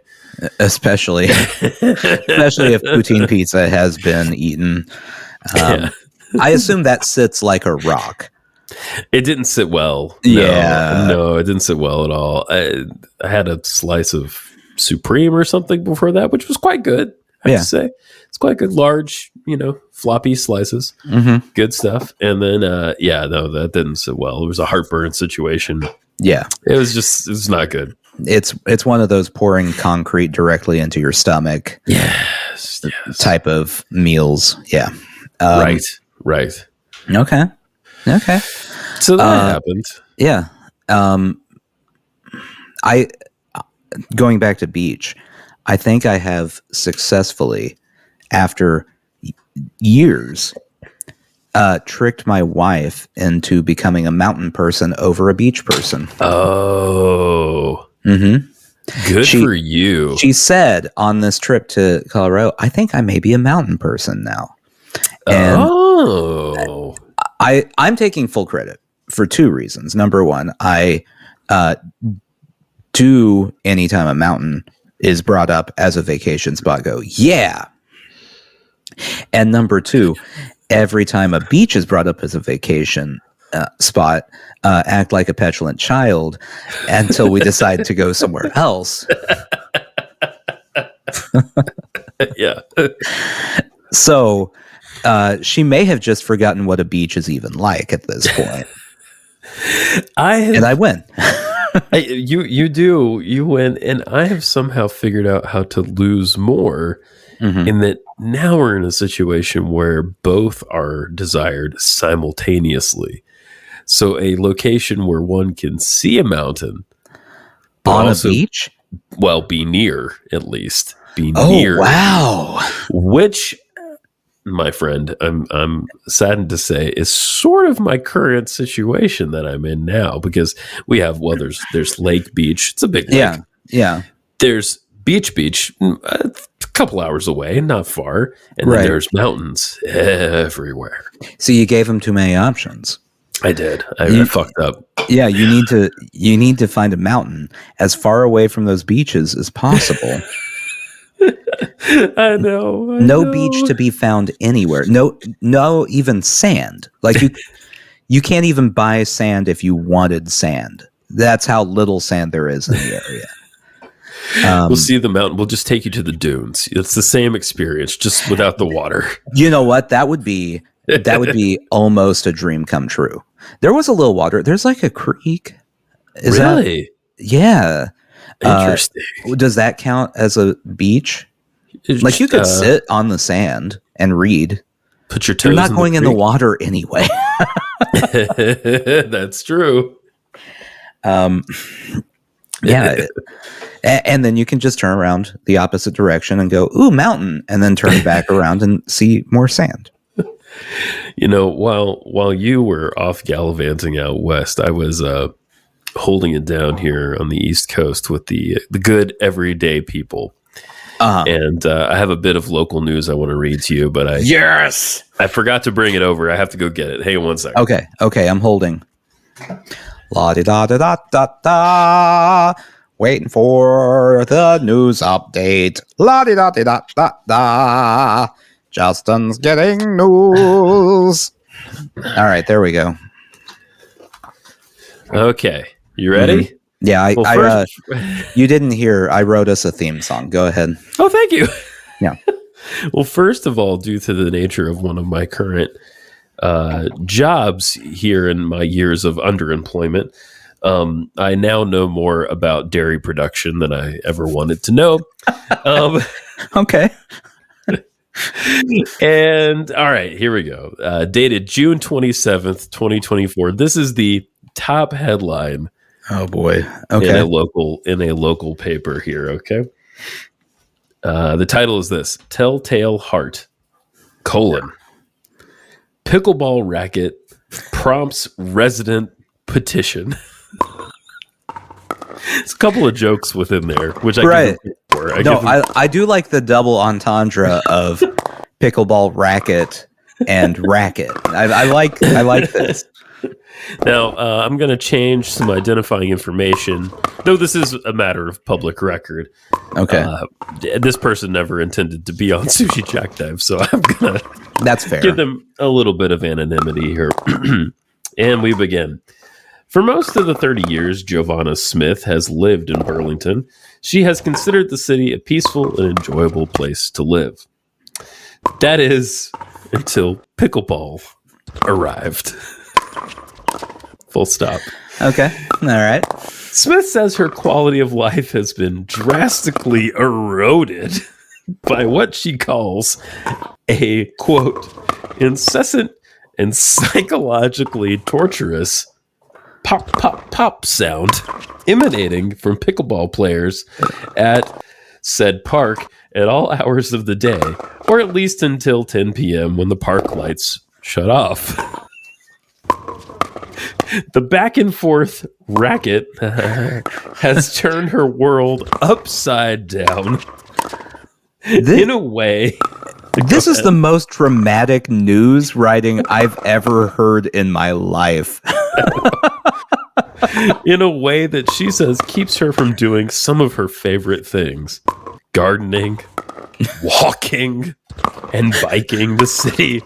Especially if poutine pizza has been eaten. I assume that sits like a rock. It didn't sit well. No, it didn't sit well at all. I had a slice of Supreme or something before that, which was quite good. I have to say, it's quite good. Large, floppy slices, good stuff. And then, that didn't sit well. It was a heartburn situation. Yeah, it was not good. It's one of those pouring concrete directly into your stomach, type of meals. Yeah, right. Okay. So that happened. Yeah. Going back to beach, I think I have successfully, after years, tricked my wife into becoming a mountain person over a beach person. Oh. Good for you. She said on this trip to Colorado, I think I may be a mountain person now. And I'm taking full credit for 2 reasons. Number one, I do, anytime a mountain is brought up as a vacation spot, go, yeah. And number 2, every time a beach is brought up as a vacation spot, act like a petulant child until we decide to go somewhere else. Yeah. So she may have just forgotten what a beach is even like at this point. And I win. You win, and I have somehow figured out how to lose more, in that now we're in a situation where both are desired simultaneously. So a location where one can see a mountain on a beach, well, be near, at least be near. Wow. Which, my friend, I'm saddened to say, is sort of my current situation that I'm in now, because we have, there's Lake Beach. It's a big lake. Yeah. There's Beach, a couple hours away, not far. And then there's mountains everywhere. So you gave them too many options. I did. I fucked up. Yeah, you need to find a mountain as far away from those beaches as possible. I know. No beach to be found anywhere. No, even sand. Like you can't even buy sand if you wanted sand. That's how little sand there is in the area. We'll see the mountain. We'll just take you to the dunes. It's the same experience, just without the water. You know what? That would be almost a dream come true. There was a little water. There's like a creek. Really? Yeah. Interesting. Does that count as a beach? Like you could sit on the sand and read. Put your toes. You're not going in the water anyway. That's true. Yeah. And then you can just turn around the opposite direction and go, ooh, mountain, and then turn back around and see more sand. You know, while you were off gallivanting out west, I was holding it down here on the East Coast with the good everyday people. And I have a bit of local news I want to read to you, but I forgot to bring it over. I have to go get it. Hang on 1 second. Okay, I'm holding. La-di-da-da-da-da-da. Waiting for the news update. La-di-da-di-da-da-da. Justin's getting news. All right, there we go. Okay, you ready? Mm-hmm. Yeah, you didn't hear. I wrote us a theme song. Go ahead. Oh, thank you. Yeah. Well, first of all, due to the nature of one of my current jobs here in my years of underemployment, I now know more about dairy production than I ever wanted to know. Okay. And all right, here we go. Dated June 27th, 2024. This is the top headline. Oh boy. Okay. In a local paper here, okay? The title is this: Telltale Heart, Pickleball Racket Prompts Resident Petition. It's a couple of jokes within there, which I do like the double entendre of pickleball racket and racket. I like this. Now, I'm going to change some identifying information, though this is a matter of public record. Okay. This person never intended to be on Sushi Jackknife, so I'm going to That's fair. Give them a little bit of anonymity here. And we begin. For most of the 30 years Giovanna Smith has lived in Burlington, she has considered the city a peaceful and enjoyable place to live. That is, until pickleball arrived. Full stop. Okay. All right. Smith says her quality of life has been drastically eroded by what she calls a, quote, incessant and psychologically torturous pop, pop, pop sound emanating from pickleball players at said park at all hours of the day, or at least until 10 p.m. when the park lights shut off. The back and forth racket has turned her world upside down in a way. This is the most dramatic news writing I've ever heard in my life. In a way that she says keeps her from doing some of her favorite things: gardening, walking, and biking the city,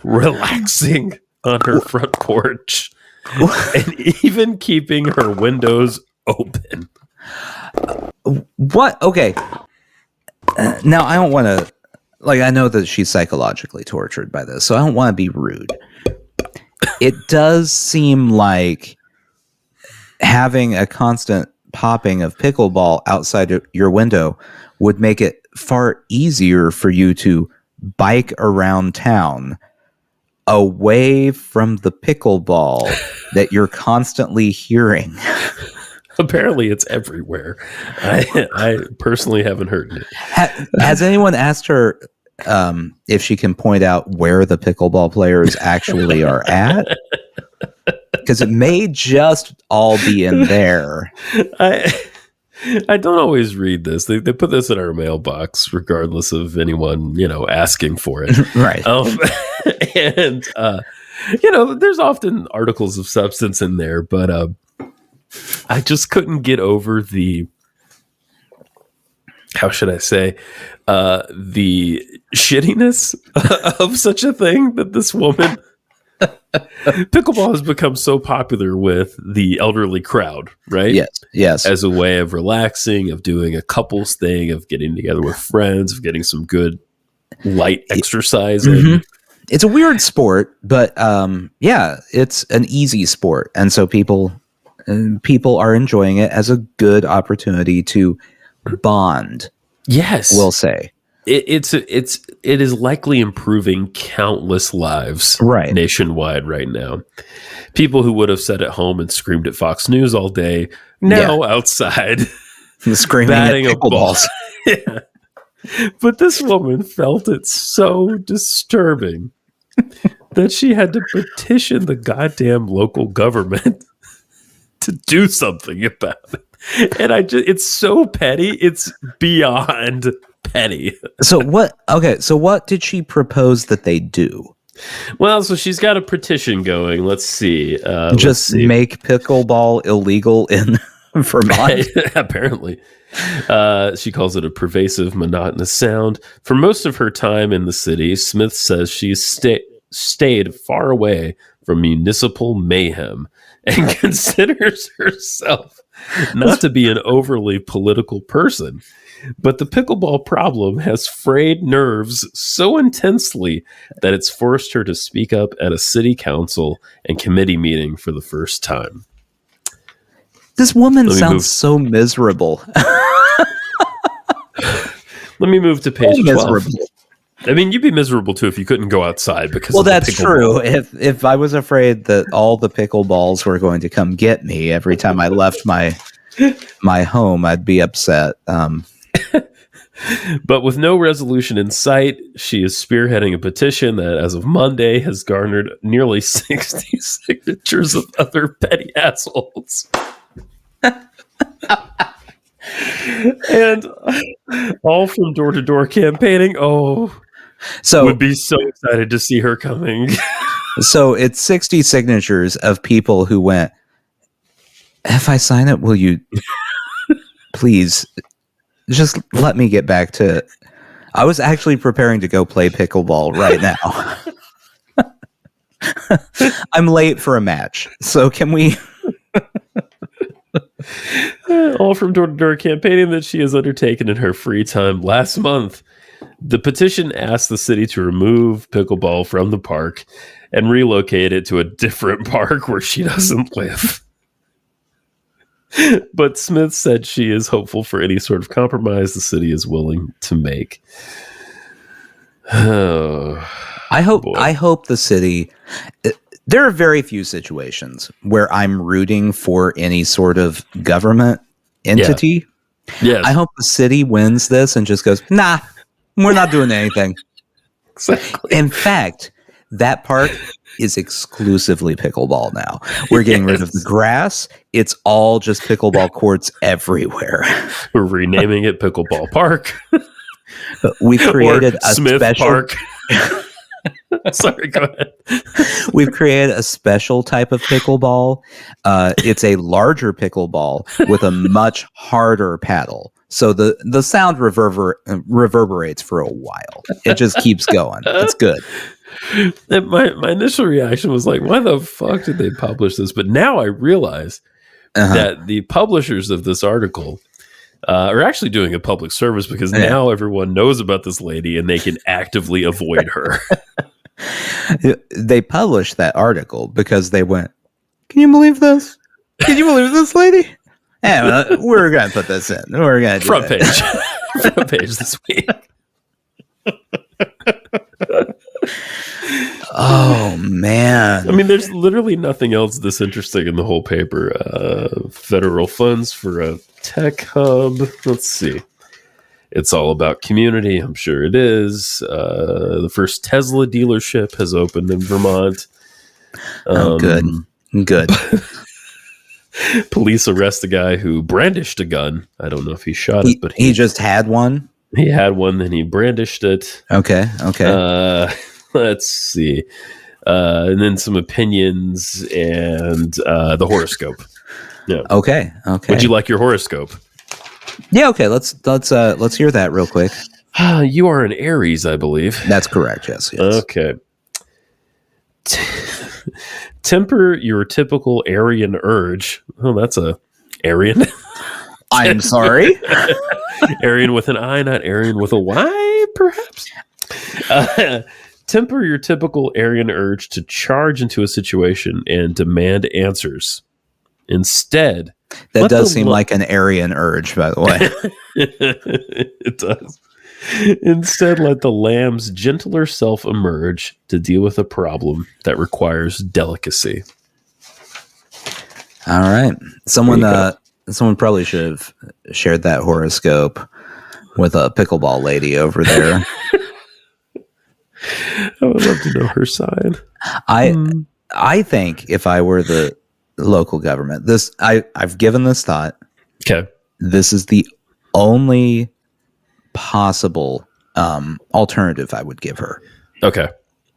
relaxing on her front porch, and even keeping her windows open. What? Okay. Now, I don't want to, I know that she's psychologically tortured by this, so I don't want to be rude. It does seem like having a constant popping of pickleball outside of your window would make it far easier for you to bike around town away from the pickleball that you're constantly hearing. Apparently it's everywhere. I personally haven't heard it. Has anyone asked her if she can point out where the pickleball players actually are at? Because it may just all be in there. I don't always read this. They put this in our mailbox, regardless of anyone asking for it. Right. And there's often articles of substance in there, but I just couldn't get over the, how should I say, the shittiness of such a thing that this woman. Pickleball has become so popular with the elderly crowd, right? Yes. As a way of relaxing, of doing a couples thing, of getting together with friends, of getting some good light exercise. Mm-hmm. It's a weird sport, but it's an easy sport, and so people are enjoying it as a good opportunity to bond. Yes, we'll say. it is likely improving countless lives nationwide right now. People who would have sat at home and screamed at Fox News all day now outside screaming batting at pickleballs. Yeah. But this woman felt it so disturbing that she had to petition the goddamn local government to do something about it. And it's so petty. It's beyond petty. So what did she propose that they do? Well, so she's got a petition going. Let's see. Make pickleball illegal in Vermont. Apparently. She calls it a pervasive, monotonous sound. For most of her time in the city, Smith says she's stayed far away from municipal mayhem and considers herself not to be an overly political person. But the pickleball problem has frayed nerves so intensely that it's forced her to speak up at a city council and committee meeting for the first time. This woman sounds so miserable. Let me move to page 12. I mean, you'd be miserable too if you couldn't go outside because that's true. If I was afraid that all the pickleballs were going to come get me every time I left my home, I'd be upset. But with no resolution in sight, she is spearheading a petition that, as of Monday, has garnered nearly 60 signatures of other petty assholes. And all from door-to-door campaigning. Would be so excited to see her coming. So it's 60 signatures of people who went, if I sign it, will you please just let me get back to... I was actually preparing to go play pickleball right now. I'm late for a match, so can we... All from door-to-door campaigning that she has undertaken in her free time last month. The petition asked the city to remove pickleball from the park and relocate it to a different park where she doesn't live. But Smith said she is hopeful for any sort of compromise the city is willing to make. I hope the city... There are very few situations where I'm rooting for any sort of government entity. Yeah. I hope the city wins this and just goes, nah, we're not doing anything. Exactly. In fact, that park is exclusively pickleball now. We're getting rid of the grass. It's all just pickleball courts everywhere. We're renaming it Pickleball Park. We've created a Smith special Park. Sorry, go ahead. We've created a special type of pickleball. It's a larger pickleball with a much harder paddle. So the sound reverberates for a while. It just keeps going. It's good. And my initial reaction was like, why the fuck did they publish this? But now I realize that the publishers of this article are actually doing a public service because now everyone knows about this lady and they can actively avoid her. They published that article because they went, can you believe this? Can you believe this lady? Yeah, we're going to put this in. We're going to front page. Front page this week. Oh, man. I mean, there's literally nothing else this interesting in the whole paper. Federal funds for a tech hub. Let's see. It's all about community. I'm sure it is. The first Tesla dealership has opened in Vermont. Good. Police arrest a guy who brandished a gun. I don't know if he shot it, but he just had one. He had one, then he brandished it. Okay. Let's see. And then some opinions and the horoscope. Yeah. Okay. Would you like your horoscope? Yeah. Okay. Let's hear that real quick. You are an Aries, I believe. That's correct. Yes. Okay. Temper your typical Aryan urge. Oh, that's a Aryan. I'm sorry. Aryan with an I, not Aryan with a Y, perhaps. Temper your typical Aryan urge to charge into a situation and demand answers. Instead, that does seem like an Aryan urge, by the way. It does. Instead, let the lamb's gentler self emerge to deal with a problem that requires delicacy. All right. Someone probably should have shared that horoscope with a pickleball lady over there. I would love to know her side. I think if I were the local government, I've given this thought. Okay. This is the only possible alternative I would give her. Okay.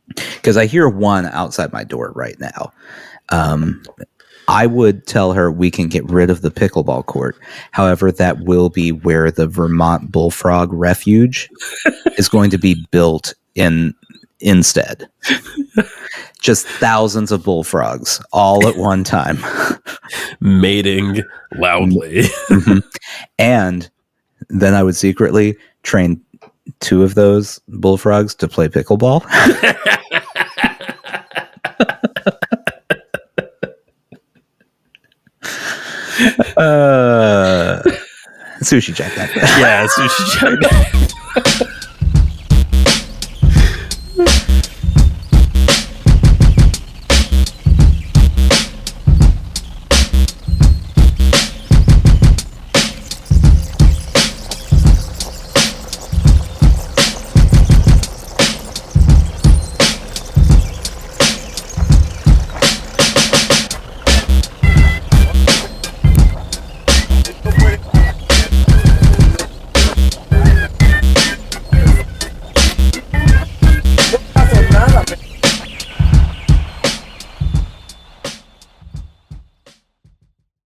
Because I hear one outside my door right now. I would tell her we can get rid of the pickleball court. However, that will be where the Vermont Bullfrog Refuge is going to be built instead. Just thousands of bullfrogs all at one time. Mating loudly. Mm-hmm. And then I would secretly train 2 of those bullfrogs to play pickleball. Sushi Jackknife. Yeah, Sushi Jackknife.